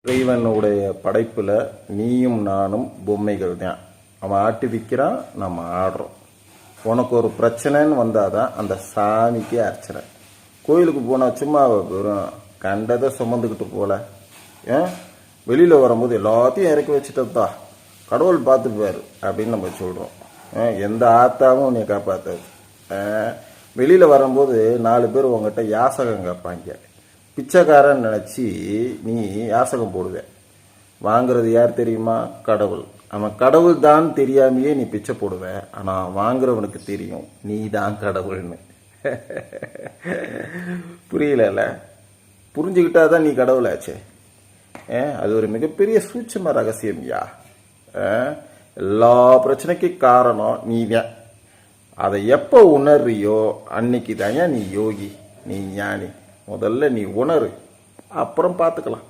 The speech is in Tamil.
இறைவனுடைய படைப்பில் நீயும் நானும் பொம்மைகள் தான். அவன் ஆட்டி விற்கிறான், நம்ம ஆடுறோம். உனக்கு ஒரு பிரச்சனைன்னு வந்தால் தான் அந்த சாமிக்கே அர்ச்சனை. கோயிலுக்கு போனால் சும்மா வெறும் கண்டதை சுமந்துக்கிட்டு போல, ஏன் வெளியில் வரும்போது எல்லாத்தையும் இறக்கி வச்சுட்டதா கடவுள் பார்த்துப்பாரு அப்படின்னு நம்ம சொல்கிறோம். எந்த ஆத்தாவும் உன்னை காப்பாற்றாது. வெளியில் வரும்போது 4 பேர் உங்ககிட்ட யாசகம் கேட்பாங்க. பிச்சைக்காரன் நினச்சி நீ யாசகம் போடுவ. வாங்குறது யார் தெரியுமா? கடவுள். அவன் கடவுள் தான் தெரியாமையே நீ பிச்சை போடுவ. ஆனால் வாங்குறவனுக்கு தெரியும் நீ தான் கடவுள்னு. புரியல? புரிஞ்சுக்கிட்டாதான் நீ கடவுளாச்சே. அது ஒரு மிகப்பெரிய சூட்சும ரகசியம்யா. எல்லா பிரச்சனைக்கும் காரணம் நீ தான். அதை எப்போ உணர்றியோ அன்னைக்கு தான் நீ யோகி, நீ ஞானி. முதல்ல நீ உணரு, அப்புறம் பார்த்துக்கலாம்.